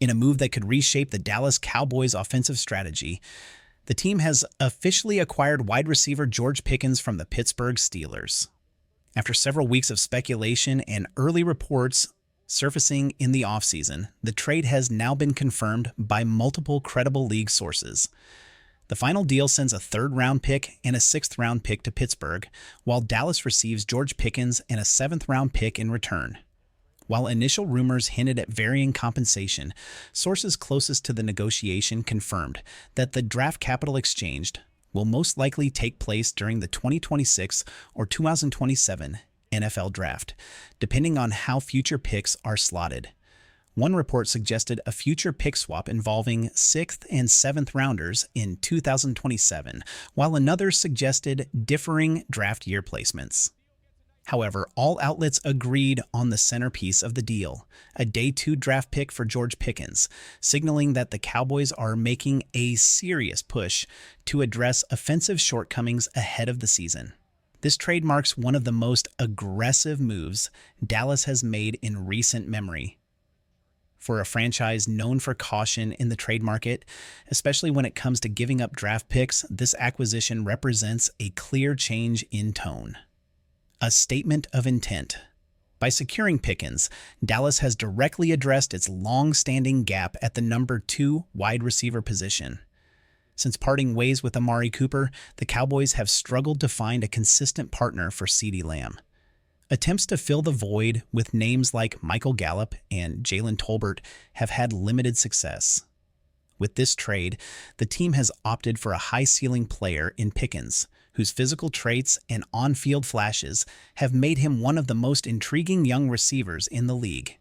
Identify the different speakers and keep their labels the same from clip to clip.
Speaker 1: In a move that could reshape the Dallas Cowboys' offensive strategy, the team has officially acquired wide receiver George Pickens from the Pittsburgh Steelers. After several weeks of speculation and early reports surfacing in the offseason, the trade has now been confirmed by multiple credible league sources. The final deal sends a third-round pick and a sixth-round pick to Pittsburgh, while Dallas receives George Pickens and a seventh-round pick in return. While initial rumors hinted at varying compensation, sources closest to the negotiation confirmed that the draft capital exchanged will most likely take place during the 2026 or 2027 NFL Draft, depending on how future picks are slotted. One report suggested a future pick swap involving 6th and 7th rounders in 2027, while another suggested differing draft year placements. However, all outlets agreed on the centerpiece of the deal, a Day 2 draft pick for George Pickens, signaling that the Cowboys are making a serious push to address offensive shortcomings ahead of the season. This trade marks one of the most aggressive moves Dallas has made in recent memory. For a franchise known for caution in the trade market, especially when it comes to giving up draft picks, this acquisition represents a clear change in tone. A statement of intent. By securing Pickens, Dallas has directly addressed its long-standing gap at the number 2 wide receiver position. Since parting ways with Amari Cooper, the Cowboys have struggled to find a consistent partner for CeeDee Lamb. Attempts to fill the void with names like Michael Gallup and Jalen Tolbert have had limited success. With this trade, the team has opted for a high-ceiling player in Pickens, whose physical traits and on-field flashes have made him one of the most intriguing young receivers in the league.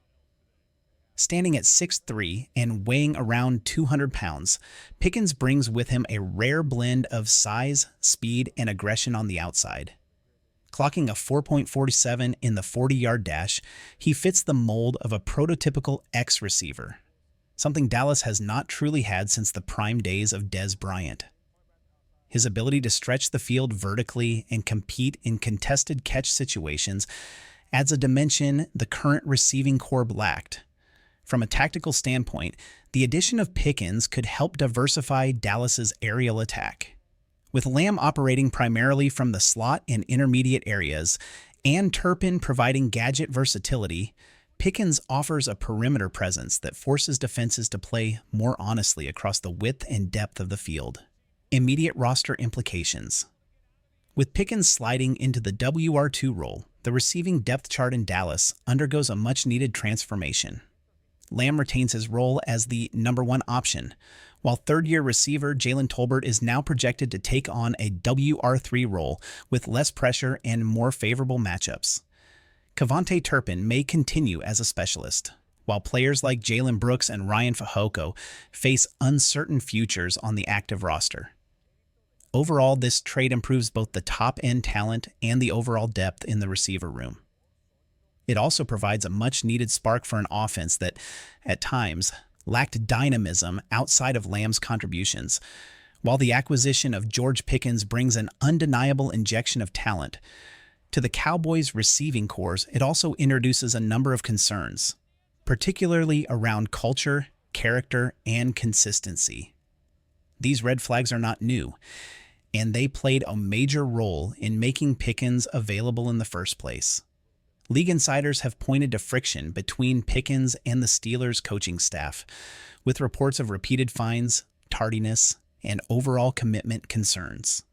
Speaker 1: Standing at 6'3" and weighing around 200 pounds, Pickens brings with him a rare blend of size, speed, and aggression on the outside. Clocking a 4.47 in the 40-yard dash, he fits the mold of a prototypical X receiver, something Dallas has not truly had since the prime days of Dez Bryant. His ability to stretch the field vertically and compete in contested catch situations adds a dimension the current receiving corps lacked. From a tactical standpoint, the addition of Pickens could help diversify Dallas's aerial attack. With Lamb operating primarily from the slot and intermediate areas, and Turpin providing gadget versatility, Pickens offers a perimeter presence that forces defenses to play more honestly across the width and depth of the field. Immediate roster implications. With Pickens sliding into the WR2 role, the receiving depth chart in Dallas undergoes a much-needed transformation. Lamb retains his role as the number 1 option, while third-year receiver Jalen Tolbert is now projected to take on a WR3 role with less pressure and more favorable matchups. Kevontae Turpin may continue as a specialist, while players like Jalen Brooks and Ryan Fehoko face uncertain futures on the active roster. Overall, this trade improves both the top-end talent and the overall depth in the receiver room. It also provides a much-needed spark for an offense that, at times, lacked dynamism outside of Lamb's contributions. While the acquisition of George Pickens brings an undeniable injection of talent, to the Cowboys' receiving corps, it also introduces a number of concerns, particularly around culture, character, and consistency. These red flags are not new, and they played a major role in making Pickens available in the first place. League insiders have pointed to friction between Pickens and the Steelers' coaching staff, with reports of repeated fines, tardiness, and overall commitment concerns.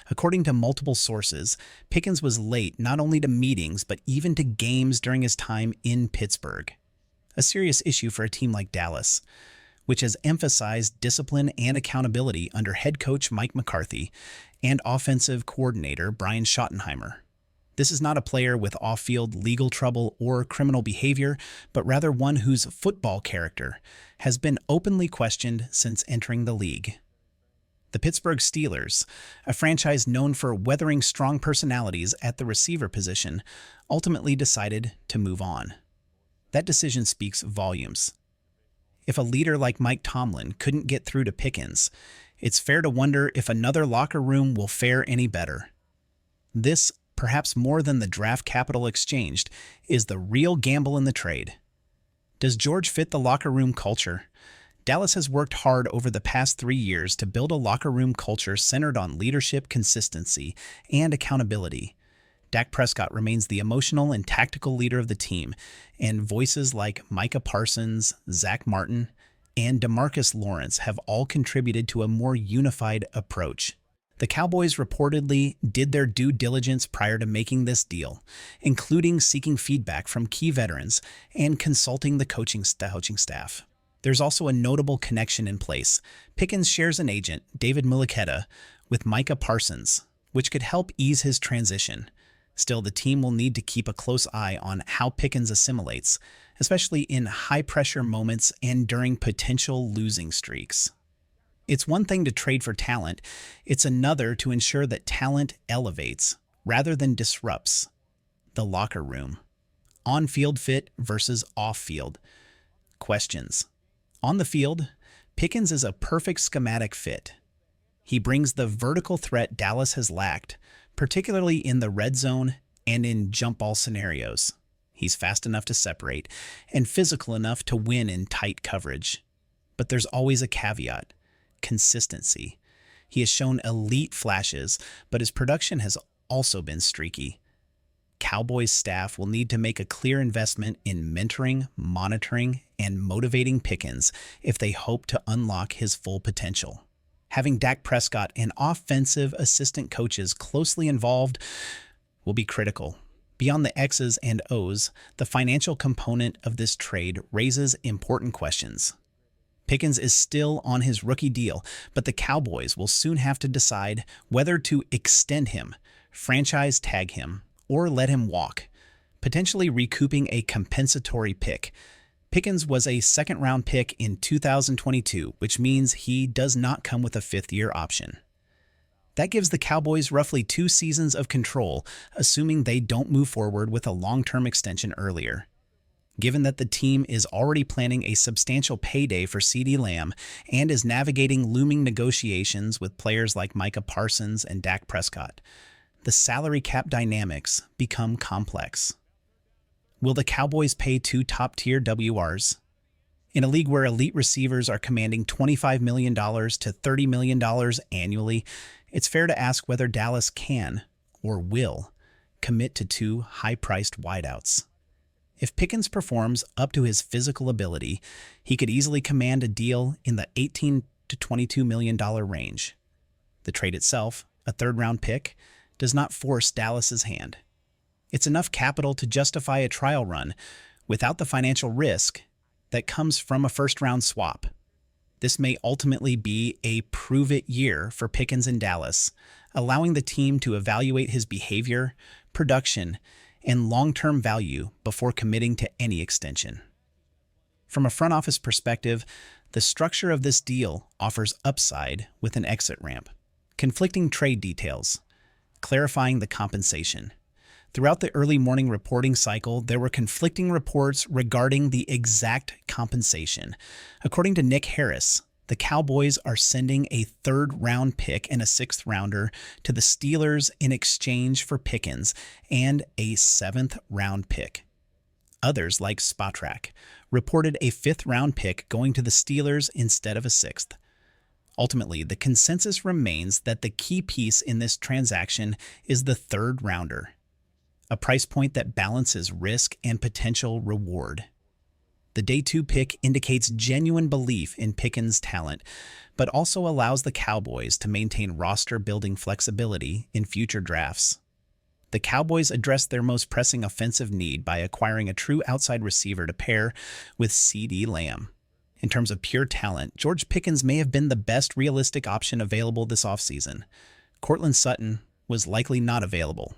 Speaker 1: According to multiple sources, Pickens was late not only to meetings but even to games during his time in Pittsburgh, a serious issue for a team like Dallas, which has emphasized discipline and accountability under head coach Mike McCarthy and offensive coordinator Brian Schottenheimer. This is not a player with off-field legal trouble or criminal behavior, but rather one whose football character has been openly questioned since entering the league. The Pittsburgh Steelers, a franchise known for weathering strong personalities at the receiver position, ultimately decided to move on. That decision speaks volumes. If a leader like Mike Tomlin couldn't get through to Pickens, it's fair to wonder if another locker room will fare any better. This, perhaps more than the draft capital exchanged, is the real gamble in the trade. Does George fit the locker room culture? Dallas has worked hard over the past 3 years to build a locker room culture centered on leadership, consistency, and accountability. Dak Prescott remains the emotional and tactical leader of the team, and voices like Micah Parsons, Zach Martin, and DeMarcus Lawrence have all contributed to a more unified approach. The Cowboys reportedly did their due diligence prior to making this deal, including seeking feedback from key veterans and consulting the coaching staff. There's also a notable connection in place. Pickens shares an agent, David Muleketa, with Micah Parsons, which could help ease his transition. Still, the team will need to keep a close eye on how Pickens assimilates, especially in high-pressure moments and during potential losing streaks. It's one thing to trade for talent, it's another to ensure that talent elevates rather than disrupts the locker room. On-field fit versus off-field. Questions. On the field, Pickens is a perfect schematic fit. He brings the vertical threat Dallas has lacked, particularly in the red zone and in jump ball scenarios. He's fast enough to separate and physical enough to win in tight coverage. But there's always a caveat: consistency. He has shown elite flashes, but his production has also been streaky. Cowboys staff will need to make a clear investment in mentoring, monitoring, and motivating Pickens if they hope to unlock his full potential. Having Dak Prescott and offensive assistant coaches closely involved will be critical. Beyond the X's and O's, the financial component of this trade raises important questions. Pickens is still on his rookie deal, but the Cowboys will soon have to decide whether to extend him, franchise tag him, or let him walk, potentially recouping a compensatory pick. Pickens was a second-round pick in 2022, which means he does not come with a fifth-year option. That gives the Cowboys roughly 2 seasons of control, assuming they don't move forward with a long-term extension earlier. Given that the team is already planning a substantial payday for CeeDee Lamb and is navigating looming negotiations with players like Micah Parsons and Dak Prescott, the salary cap dynamics become complex. Will the Cowboys pay 2 top-tier WRs? In a league where elite receivers are commanding $25 million to $30 million annually, it's fair to ask whether Dallas can, or will, commit to 2 high-priced wideouts. If Pickens performs up to his physical ability, he could easily command a deal in the $18 to $22 million range. The trade itself, a third-round pick, does not force Dallas's hand. It's enough capital to justify a trial run without the financial risk that comes from a first-round swap. This may ultimately be a prove-it year for Pickens in Dallas, allowing the team to evaluate his behavior, production, and long-term value before committing to any extension. From a front office perspective, the structure of this deal offers upside with an exit ramp, conflicting trade details, clarifying the compensation. Throughout the early morning reporting cycle, there were conflicting reports regarding the exact compensation. According to Nick Harris, the Cowboys are sending a third-round pick and a sixth-rounder to the Steelers in exchange for Pickens and a seventh-round pick. Others, like Spotrac, reported a fifth-round pick going to the Steelers instead of a sixth. Ultimately, the consensus remains that the key piece in this transaction is the third-rounder, a price point that balances risk and potential reward. The day 2 pick indicates genuine belief in Pickens' talent, but also allows the Cowboys to maintain roster-building flexibility in future drafts. The Cowboys addressed their most pressing offensive need by acquiring a true outside receiver to pair with CeeDee Lamb. In terms of pure talent, George Pickens may have been the best realistic option available this offseason. Courtland Sutton was likely not available.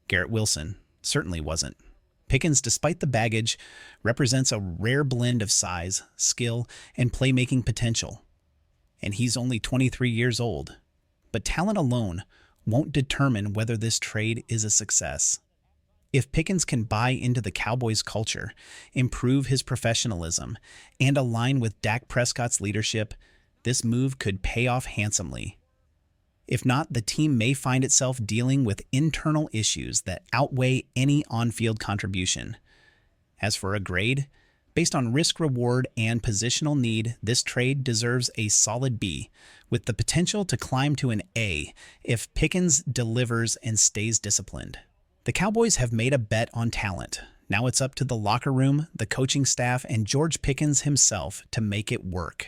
Speaker 1: Garrett Wilson certainly wasn't. Pickens, despite the baggage, represents a rare blend of size, skill, and playmaking potential. And he's only 23 years old. But talent alone won't determine whether this trade is a success. If Pickens can buy into the Cowboys' culture, improve his professionalism, and align with Dak Prescott's leadership, this move could pay off handsomely. If not, the team may find itself dealing with internal issues that outweigh any on-field contribution. As for a grade, Based on risk reward and positional need, this trade deserves a solid B, with the potential to climb to an A if Pickens delivers and stays disciplined. The Cowboys have made a bet on talent. Now it's up to the locker room, the coaching staff, and George Pickens himself to make it work.